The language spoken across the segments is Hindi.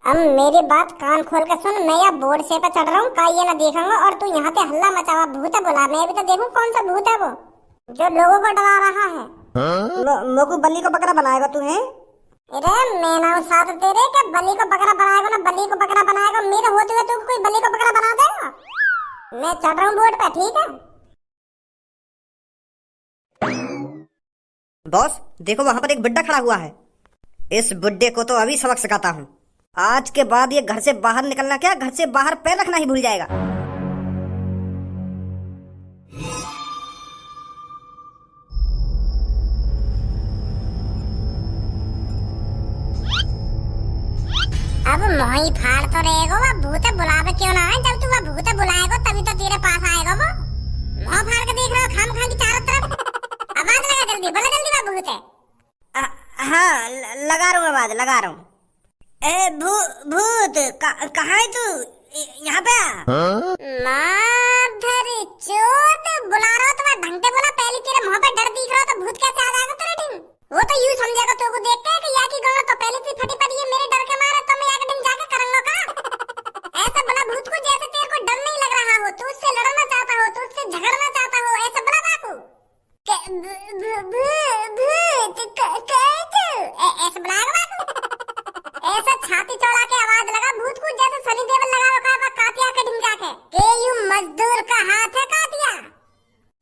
अब मेरी बात कान खोल के सुन। मैं यहाँ बोर्ड से पे चढ़ रहा हूँ, का ये ना देखूंगा और तू यहाँ पे हल्ला मचावा भूत है बोला। मैं भी तो देखूं कौन सा भूत है वो जो लोगों को डरा रहा है। मोकू बल्ली को बकरा बनाएगा तू है? अरे मैं ना साथ तेरे के बलि को बकरा बनाएगा ना बलि को बकरा बनाएगा। मेरे होते हुए तू कोई बलि को बकरा बना देगा? मैं चढ़ रहा हूँ बोर्ड पे, ठीक है? बॉस देखो वहां पर एक बुड्ढा खड़ा हुआ है। इस बुड्ढे को तो अभी सबक सिखाता हूँ। आज के बाद ये घर से बाहर निकलना क्या, घर से बाहर पैर रखना ही भूल जाएगा। अब मोही फाड़ तो रहेगा वो भूत बुलावे क्यों ना आए। जब तू वो भूत बुलाएगा तभी तो तेरे पास आएगा वो। मोह फाड़ के देख रहा हो खाम खाम की चारों तरफ। आवाज लगा जल्दी, बोला जल्दी वो भूत है। हाँ लगा रहा हूँ, आवाज लगा रहा हूँ। ए भूत कहाँ है तू? यहाँ पे आ। माधर चोद बुला रहा हो तो मैं ढंग से बोला। पहले तेरे मुंह पे डर दिख रहा तो भूत कैसे आ जाएगा तेरे ढिंग? वो तो यूं समझेगा तो को देख के कि या की गंगा तो पहले से फटी पड़ी है मेरे डर के मारे, तो मैं या के ढिंग जाके करूंगा का। ऐसा बोला भूत को जैसे तेरे को डर नहीं लग रहा हो, तू उससे लड़ना चाहता हो, तू उससे झगड़ना चाहता हो। ऐसा बोला बापू ऐसा बुलाएगा बापू। ऐसा छाती चौड़ा के आवाज लगा भूत को जैसे सनी देओल लगा रखा है कातिया के ढिंगा के। के यू मजदूर का हाथ है कातिया,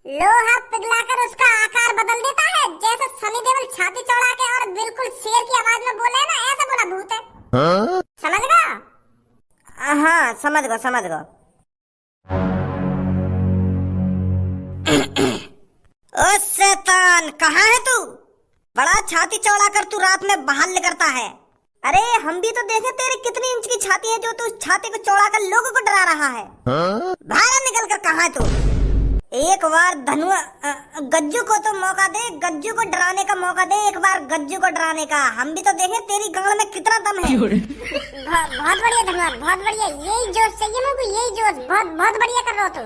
लोहा पिघलाकर उसका आकार बदल देता है जैसे सनी देओल छाती चौड़ा के और बिल्कुल शेर की आवाज में बोले ना। ऐसा बोला भूत है। समझ गया? हाँ समझ गया समझ गया। ओ शैतान कहाँ है तू? बड़ा छाती चौड़ा कर तू रात में बाहर निकलता है। अरे हम भी तो देखे तेरे कितनी इंच की छाती है जो तू छाती को चौड़ा कर लोगों को डरा रहा है। बाहर निकल कर कहाँ है तू? एक बार धनुआ गज्जू को तो मौका दे, गज्जू को डराने का मौका दे, एक बार गज्जू को डराने का। हम भी तो देखे तेरी गांड में कितना दम है। बहुत बढ़िया धन्यवाद, बहुत बढ़िया। यही जोश चाहिए मेरे को, यही जोश। बहुत बहुत बढ़िया कर रहा हो तू।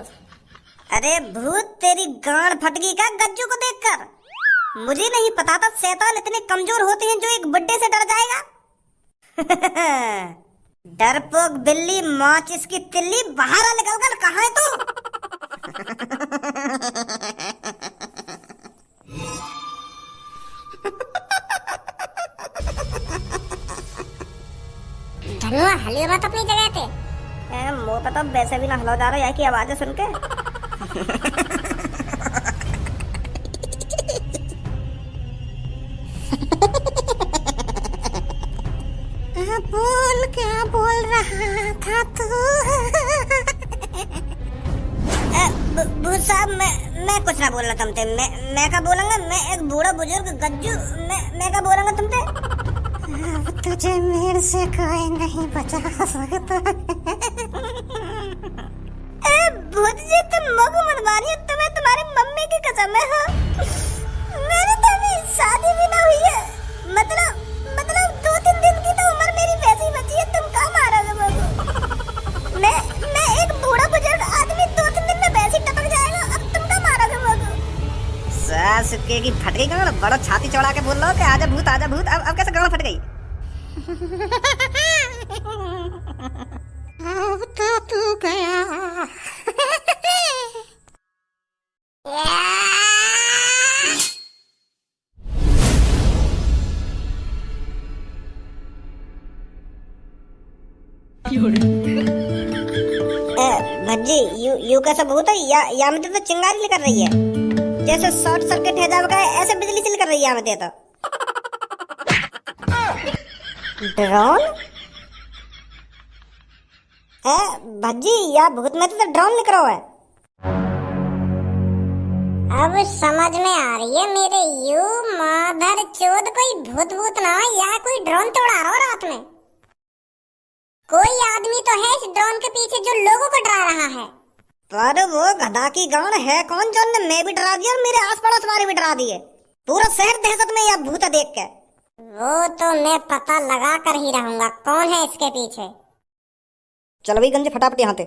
अरे भूत तेरी गांड फट गई क्या गज्जू को देखकर? मुझे नहीं पता था शैतान इतने कमजोर होते हैं जो एक बुड्ढे से डर जाएगा। डरपोक बिल्ली माचिस की तिल्ली, बाहर आ निकल कर। कहाँ है तू? धनुआ हलियो मत अपनी जगह पे। मुंह पे तो वैसे भी ना हिला जा रहा है की आवाजें सुन के। बोल क्या बोल रहा था तू? भूत साहब मैं कुछ ना बोलना तुमसे। मैं क्या बोलूंगा? मैं एक बूढ़ा बुजुर्ग गज्जू, मैं क्या बोलूंगा तुमसे? अब तुझे मेरे से कोई नहीं बचा सकता। भूत जी तुम मगो मत मारिए, तुम्हें तुम्हारी मम्मी की कसम है। हाँ मेरी तो अभी शादी भी ना हुई है। मतलब 2-3 दिन की तो उम्र मेरी वैसे ही बची है। तुम कहाँ मारोगे मगो? मैं एक बूढ़ा बुजुर्ग आदमी 2-3 दिन में वैसे ही टपक जाएगा। अब तुम कहाँ मारोगे मगो? सास की फट गई गांड। बड़ा छाती चौड़ा के बोल रहा हो कि आजा भूत आजा भूत। अब कैसे गांड फट गई? अब तो तू गया। भज्जी यू कैसा भूत है? या में तो चिंगारी निकल रही है जैसे शॉर्ट सर्किट है जाएगा, ऐसे बिजली चल कर रही है में तो। ड्रोन है भज्जी, या भूत में तो ड्रोन निकल रहा है। अब समझ में आ रही है मेरे। यू माधर चोद कोई भूत भूत ना या कोई ड्रोन तो उड़ा रहा हो रात में। कोई आदमी तो है इस ड्रोन के पीछे जो लोगों को डरा रहा है। पर वो गधा की गांड है कौन जो ने मैं भी डरा दिया और मेरे आस पड़ोस वाले भी डरा दिए। पूरा शहर दहशत में या भूत देख के। वो तो मैं पता लगा कर ही रहूंगा कौन है इसके पीछे। चलो भाई गंजे फटाफट यहाँ पे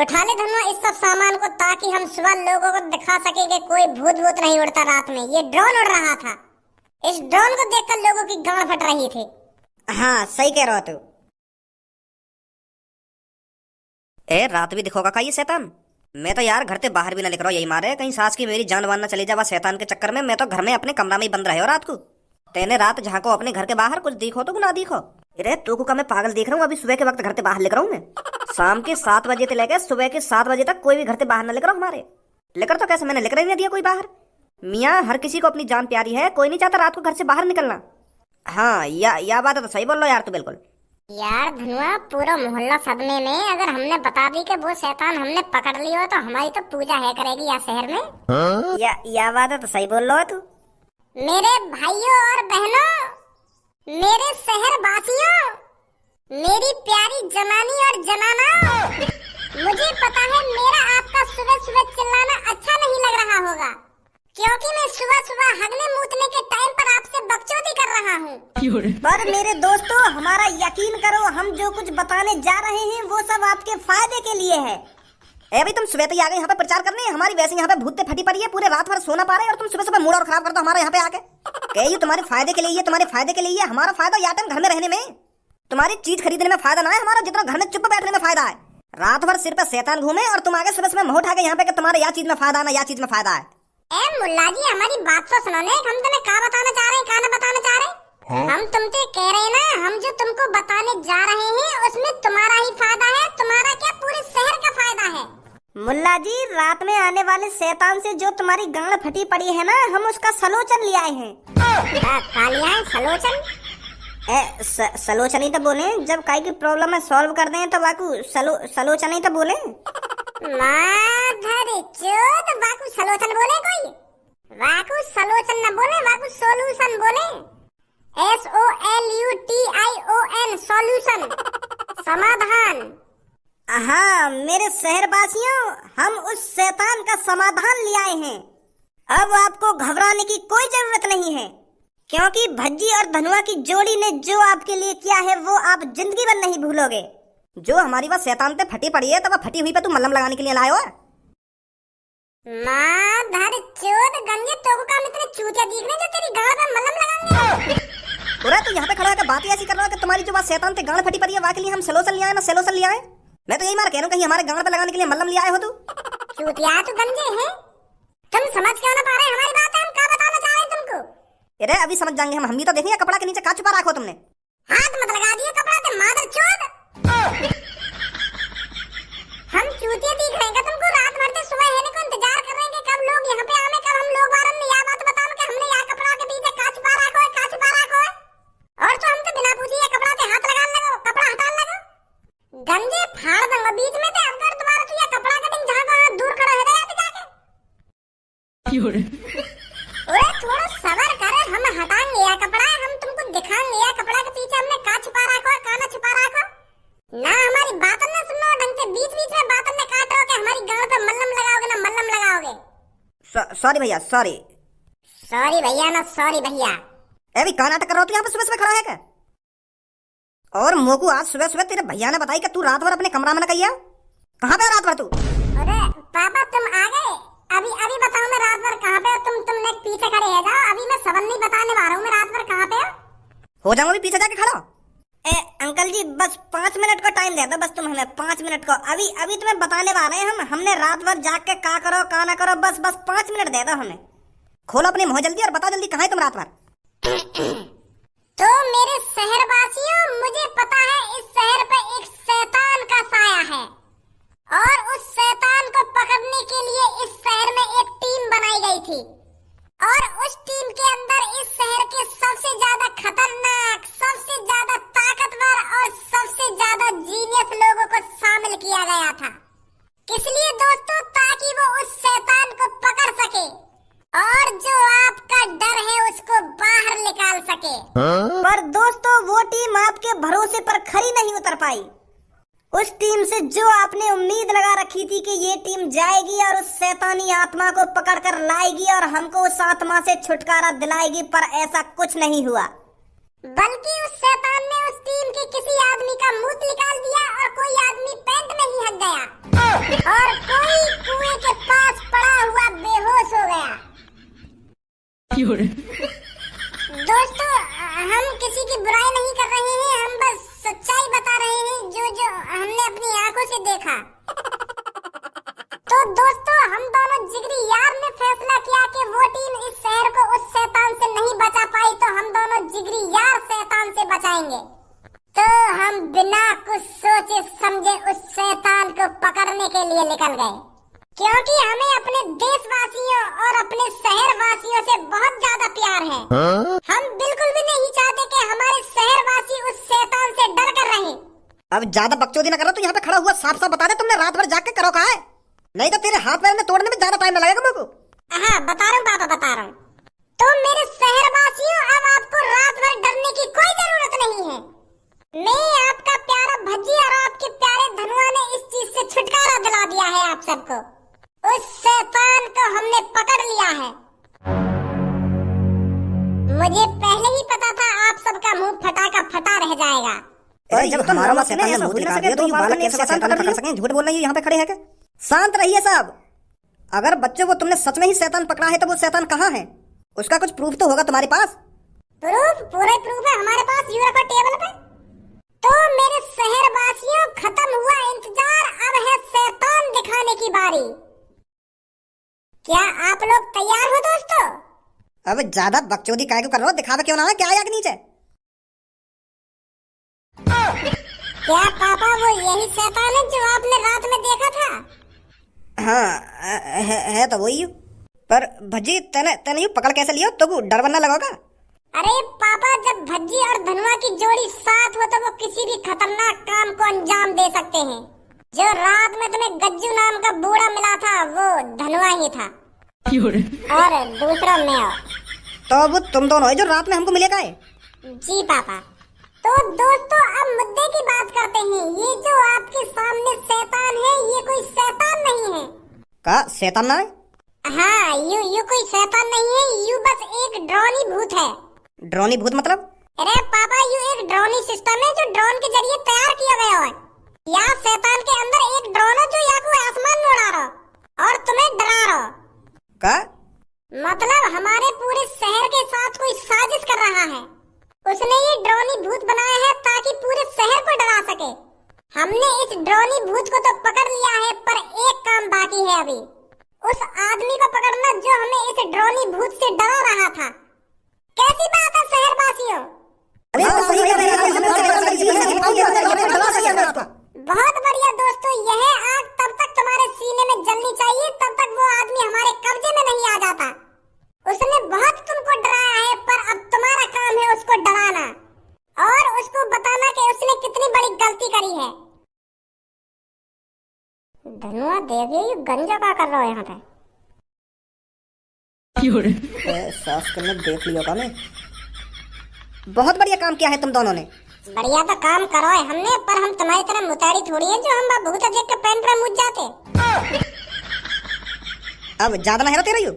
उठा ले धनुआ इस सब सामान को, ताकि हम सुबह लोगों को दिखा सके कि कोई भूत भूत नहीं उड़ता रात में। ये ड्रोन उड़ रहा था। इस ड्रोन को देखकर लोगों की गांड फट रही थी। हाँ सही कह रहा हो तू। ए रात भी दिखोगा का ये शैतान। मैं तो यार घर से बाहर भी ना निकल रहा यही मारे कहीं सास की मेरी जान वान ना चली जावा शैतान के चक्कर में। मैं तो घर में अपने कमरा में ही बंद रहे हो रात को। तेने रात झांको अपने घर के बाहर कुछ दिखो तो ना दिखो। अरे तू को का मैं पागल देख रहा हूँ। अभी सुबह के वक्त घर से बाहर निकल रहा हूँ मैं। शाम के 7 बजे से लेकर सुबह के 7 बजे तक कोई भी घर से बाहर ना निकल रहा हमारे। लेकर तो कैसे मैंने लेकर ही नहीं दिया कोई बाहर। मियाँ हर किसी को अपनी जान प्यारी है, कोई नहीं चाहता रात को घर से बाहर निकलना। हाँ या बात है तो सही बोल लो यार तू बिल्कुल। यार धनुआ पूरा मोहल्ला सदमे में, अगर हमने बता दी कि वो शैतान हमने पकड़ लिया तो हमारी तो पूजा है करेगी यहाँ शहर में। या बात है तो सही बोल लो तू। मेरे भाइयों और बहनों, मेरे शहर वासियों, मेरी प्यारी जनानी और जनाना, मुझे पता है मेरा आपका सुबह सुबह चिल्लाना अच्छा नहीं लग रहा होगा, क्योंकि मैं सुबह सुबह हगने मूतने के टाइम पर आपसे बकचोदी कर रहा हूँ। पर मेरे दोस्तों हमारा यकीन करो, हम जो कुछ बताने जा रहे हैं वो सब आपके फायदे के लिए है। ए भाई तुम सुबह तो आ गए यहाँ पे प्रचार करने। हमारी वैसे यहाँ पे भूत फटी पड़ी है, पूरे रात भर सोना पा रहे हैं और तुम सुबह सुबह मूड और खराब कर दो हमारे यहाँ पे आके। कहे तुम्हारे फायदे के लिए, ये तुम्हारे फायदे के लिए। हमारा फायदा या टाइम घर में रहने में, तुम्हारी चीज खरीदने में फायदा ना है हमारा, जितना घर में चुप बैठने में फायदा है। रात भर सिर पर शैतान घूमे और तुम आगे सुबह सुबह मुंह उठा के यहाँ पे कि तुम्हारे या चीज में फायदा ना या चीज में फायदा है। ए मुल्ला जी हमारी बात तो सुनो ने, हम तुम्हें क्या बताना चाह रहे हैं, क्या ना बताना चाह रहे हैं। हम तुमसे कह रहे हैं ना, हम जो तुमको बताने जा रहे हैं उसमें तुम्हारा ही फायदा है, तुम्हारा क्या पूरे शहर का फायदा है। मुल्ला जी रात में आने वाले शैतान से जो तुम्हारी गांड फटी पड़ी है ना, हम उसका सलोचन ले आए हैं। क्या लिया है सलोचन? सलोचन ही तो बोले, जब काई की प्रॉब्लम है सॉल्व कर दें तो बाकू सलोचन ही तो बोले। माधर चोद बाकू सलोचन बोले कोई? बाकू सलोचन न बोले, बाकू सोल्यूशन बोले। SOLUTION सॉल्यूशन, समाधान। हाँ मेरे शहरवासियों, हम उस शैतान का समाधान ले आए हैं। अब आपको घबराने की कोई जरूरत नहीं है, क्योंकि भज्जी और धनुआ की जोड़ी ने जो आपके लिए किया है वो आप जिंदगी भर नहीं भूलोगे। जो हमारी बात शैतान पे फटी पड़ी है तो वह फटी हुई पे तू मल्लम लगाने के लिए लाए हो। माधर चोद गंजे तोको का इतने चूतिया दिख रहे जो तेरी गांड में मल्लम लगाएंगे। अरे तू यहाँ पे खड़ा होकर बात ऐसी कर रहा है कि तुम्हारी जो बात शैतान पे गांड फटी पड़ी है वहाँ के लिए हम सलोसन ले आए ना सलोसन ले आए। मैं तो यही मार कह रहा हूँ कहीं हमारे गांड पे लगाने के लिए मल्लम ले आए हो तू। चूतिया तू गंजे है, तुम समझ क्यों ना पा रहे हमारी बात है, हम क्या बताना चाह रहे हैं तुमको। अरे अभी समझ जाएंगे हम भी तो देखेंगे कपड़ा के नीचे का छुपा रखो तुमने। हाथ मत लगा दिए कपड़ा से माधर चोद। हम चूतिया दिख रहे हैं तुमको, रात भर से सुबह है को इंतजार कर रहे हैं कि कब लोग यहाँ पे आवे, कब हम लोग बारन में यह बात बताओ कि हमने यहाँ कपड़ा के पीछे का छुपा रखो है, का छुपा रखो है। और तो हम तो बिना पूछे कपड़ा से हाथ लगा लगो, कपड़ा हटा लगो। गंजे फाड़ दूंगा बीच में से, अगर तुम्हारा तो यह कपड़ा कटिंग जहाँ का दूर खड़ा है जाके ओए थोड़ा सबर कर, हम हटाएंगे यह कपड़ा, हम तुमको दिखाएंगे यह कपड़ा के पीछे हमने का छुपा रखो है, का ना छुपा रखो ना। हमारी बात न सुनो ढंग से, बीच बीच में बात में काट रहे हो कि हमारी गांड पे मल्लम लगाओगे ना मल्लम लगाओगे। सॉरी भैया सॉरी। सॉरी भैया ना सॉरी भैया। अभी कहाँ नाटक कर रहा हो तू यहाँ पे सुबह सुबह खड़ा है क्या? और मोकू आज सुबह सुबह तेरे भैया ने बताई कि तू रात भर अपने कमरा में न कहिया। कहाँ पे रात भर तू? अरे पापा तुम आ गए, अभी बताओ मैं रात भर कहाँ पे? तुमने पीछे खड़े है जाओ, अभी मैं सबल नहीं बताने वाला हूँ मैं रात भर कहाँ पे हो जाऊंगा, अभी पीछे जाके खड़ा। अंकल जी बस 5 मिनट का टाइम दे दो, बस तुम हमें 5 मिनट को। अभी तुम्हें बताने वाले हैं हमने रात भर जाग के का करो का ना करो, बस 5 मिनट दे दो हमें। खोलो अपने मुंह जल्दी और बता जल्दी कहाँ है तुम रात भर। तो मेरे शहरवासियों, मुझे पता है इस शहर पे एक शैतान का साया है और उस शैतान को पकड़ने के लिए इस शहर में एक टीम बनाई गई थी और उस टीम के अंदर इस शहर के सबसे ज्यादा खतरनाक, सबसे ज्यादा ताकतवर और सबसे ज्यादा जीनियस लोगों को शामिल किया गया था। किस लिए दोस्तों? ताकि वो उस शैतान को पकड़ सके और जो आपका डर है उसको बाहर निकाल सके। पर दोस्तों वो टीम आपके भरोसे पर खरी नहीं उतर पाई। उस टीम से जो आपने उम्मीद लगा रखी थी कि ये टीम जाएगी और उस शैतानी आत्मा को पकड़कर लाएगी और हमको उस आत्मा से छुटकारा दिलाएगी, पर ऐसा कुछ नहीं हुआ। बल्कि उस शैतान ने उस टीम के किसी आदमी का मुंह निकाल दिया और कोई आदमी पेंट में ही हट गया और कोई कुएं के पास पड़ा हुआ बेहोश हो गया। किसी की बुराई नहीं कर रहे हैं, हम बस सच्चाई बता रहे हैं जो जो हमने अपनी आंखों से देखा। तो दोस्तों, हम दोनों जिगरी यार ने फैसला किया कि वो टीम इस शहर को उस शैतान से नहीं बचा पाई, तो हम दोनों जिगरी यार शैतान से बचाएंगे। तो हम बिना कुछ सोचे समझे उस शैतान को पकड़ने के लिए निकल गए, क्योंकि हमें अपने देशवासियों और अपने शहरवासियों से बहुत ज्यादा प्यार है। हम बिल्कुल भी नहीं चाहते कि हमारे शहरवासी उस शैतान से डर कर रहें। अब ज्यादा बकचोदी ना करो, तो यहाँ पे खड़ा हुआ साफ साफ बता दे तुमने रात भर जाग के करो कहा है, नहीं तो तेरे हाथ पैर में तोड़ने में ज्यादा टाइम लगेगा मेरे को। हाँ, बता रहा हूँ पापा, बता रहा हूँ। तो मेरे शहरवासियों, अब आपको रात भर डरने की कोई जरूरत नहीं है। मैं आपका प्यारा भज्जी और आपके प्यारे धनुआ ने इस चीज से छुटकारा दिला दिया है आप सबको। उस शैतान को हमने पकड़ लिया है। मुझे पहले ही पता था आप सबका मुंह फटा का फटा रह जाएगा। अरे जब हमारा शैतान ने मुंह दिखा दिया तो ये बालक कैसे शैतान पकड़ सकें? झूठ बोल रही है, यहाँ पे खड़े हैं क्या? शांत रहिए सब। अगर बच्चों को तुमने सच में ही शैतान पकड़ा है तो वो शैतान कहाँ है? उसका कुछ प्रूफ तो होगा तुम्हारे पास। प्रूफ? पूरे प्रूफ है हमारे पास, यू रखो टेबल पे। तो मेरे शहरवासियों, खत्म हुआ इंतजार, अब है शैतान दिखाने की बारी। क्या आप लोग तैयार हो दोस्तों? अब ज्यादा बकचोदी काहे को कर रहे हो? दिखावा क्यों ना है, क्या आया कि नीचे? क्या पापा वो यही शैतान है जो आपने रात में देखा था? हाँ है तो वही। पर भज्जी तेने यूं पकड़ कैसे लिया? तो डर बनना लगोगा। अरे पापा, जब भज्जी और धनुआ की जोड़ी साथ हो तो वो किसी भी खतरनाक काम को अंजाम दे सकते हैं। जो रात में तुम्हें गज्जू नाम का बूढ़ा मिला था वो धनुआ ही था, और दूसरा मैं। तो वो तुम दोनों है जो रात में हमको मिलेगा है? जी पापा। तो दोस्तों, अब मुद्दे की बात करते हैं। ये जो आपके सामने शैतान है, ये कोई शैतान नहीं है। का शैतान ना है? हाँ, यू कोई शैतान नहीं है, यू बस एक ड्रोनी भूत है। ड्रोनी भूत मतलब? अरे पापा, यू एक ड्रोनी सिस्टम है जो ड्रोन के जरिए तैयार किया गया है। यहाँ शैतान के अंदर एक ड्रोन है जो यहाँ को आसमान में उड़ा रहा और तुम्हें डरा रहा। का मतलब हमारे पूरे शहर के साथ कोई साजिश कर रहा है। उसने ये ड्रोनी भूत बनाया है ताकि पूरे शहर को डरा सके। हमने इस ड्रोनी भूत को तो पकड़ लिया है, पर एक काम बाकी है अभी। उस आदमी को पकड़ना जो हमें इस ड्रोनी भूत से डरा रहा था। कैसी बात है शहरवासियों? बहुत बढ़िया दोस्तों, यह आग तब तक तुम्हारे सीने में जलनी चाहिए तब तक वो आदमी हमारे कब्जे में नहीं आ जाता। उसने बहुत तुमको डराया है, पर अब तुम्हारा काम है उसको डराना और उसको बताना कि उसने कितनी बड़ी गलती करी है। धनुआ देखिए, ये गंजा क्या कर रहा है यहाँ पे? सास करने देख लियो का मैं। बहुत बढ़िया काम किया है तुम दोनों ने। बढ़िया तो काम करो है हमने, पर हम तुम्हारी तरह मुतारी थोड़ी है जो हम भूत देख के पैंट में मुझ जाते। अब ज्यादा ना हेरो तेरा यू।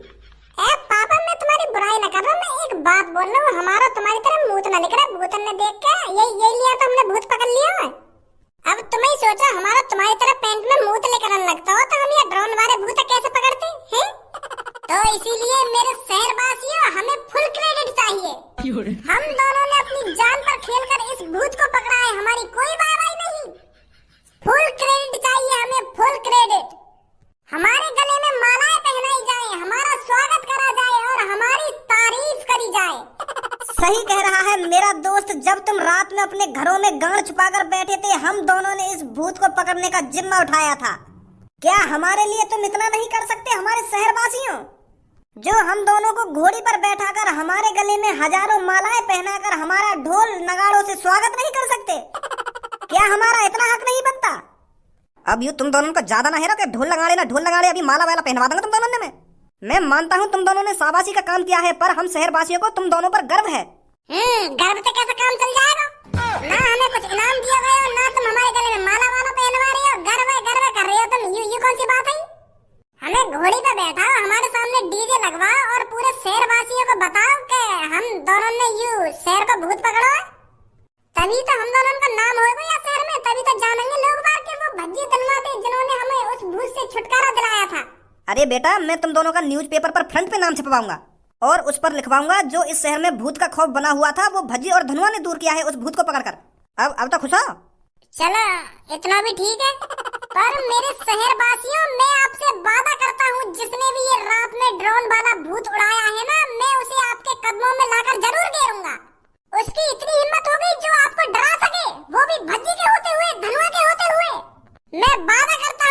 पापा, मैं तुम्हारी बुराई ना कर रहा, मैं एक बात बोल रहा हूँ। हमारा तुम्हारी तरह भूत ना निकला। भूतन ने देख के यही लिया तो हमने भूत पकड़ लिया है। अब तुम ही सोचो, हमारा तुम्हारी तरह पैंट में मूत लेकर लगता हो तो हम ये ड्रोन वाले भूत कैसे पकड़ते हैं? तो इसीलिए मेरे शहरवासियों, हमें फुल क्रेडिट चाहिए। हम दोनों ने अपनी जान पर खेलकर इस भूत को पकड़ा है, हमारी कोई वाहवाही नहीं। फुल क्रेडिट चाहिए हमें, फुल क्रेडिट। हमारे गले में मालाएं पहनाई जाए, हमारा स्वागत करा जाए और हमारी तारीफ करी जाए। सही कह रहा है मेरा दोस्त। जब तुम रात में अपने घरों में गांड छुपाकर बैठे थे, हम दोनों ने इस भूत को पकड़ने का जिम्मा उठाया था। क्या हमारे लिए तुम इतना नहीं कर सकते हमारे शहरवासियों, जो हम दोनों को घोड़ी पर बैठाकर हमारे गले में हजारों मालाएं पहनाकर हमारा ढोल नगाड़ों से स्वागत नहीं कर सकते? क्या हमारा इतना हक नहीं बनता? अब यू तुम दोनों को ज्यादा ना हेरो कि ढोल लगाड़े अभी माला वाला पहनवा दूंगा तुम दोनों ने। मैं मानता हूँ तुम दोनों ने शाबाशी का काम किया है, पर हम शहरवासियों को तुम दोनों पर गर्व है। गर्व से कैसे काम चल जाएगा? ना हमें कुछ इनाम दिया गया, ना तुम हमारे गले में माला वाला पहनवा रहे हो। गर्व कर रहे हो तुम। ये कौन सी बात है? हमें घोड़ी पे बैठा, हमारे सामने डीजे लगवाओ और पूरे शहरवासियों को बताओ कि हम दोनों ने यू शहर को भूत पकड़ा है। तभी तो हम दोनों का नाम होगा या शहर में, तभी तो जानेंगे लोग बाहर के वो भज्जी धनुआ थे जिन्होंने हमें उस भूत से छुटकारा दिलाया था। अरे बेटा, मैं तुम दोनों का न्यूज़पेपर पर फ्रंट पे नाम छपवाऊंगा और उस पर लिखवाऊंगा जो इस शहर में भूत का खौफ बना हुआ था वो भज्जी और धनुआ ने दूर किया है उस भूत को पकड़कर। अब तो खुश हो? चलो इतना भी ठीक है, पर मेरे शहरवासियों मैं आपसे वादा करता हूँ जिसने भी ये रात में ड्रोन वाला भूत उड़ाया है ना, मैं उसे आपके कदमों में लाकर जरूर गिरूंगा। उसकी इतनी हिम्मत हो गई जो आपको डरा सके, वो भी भज्जी के होते हुए, धनुआ के होते हुए। मैं वादा करता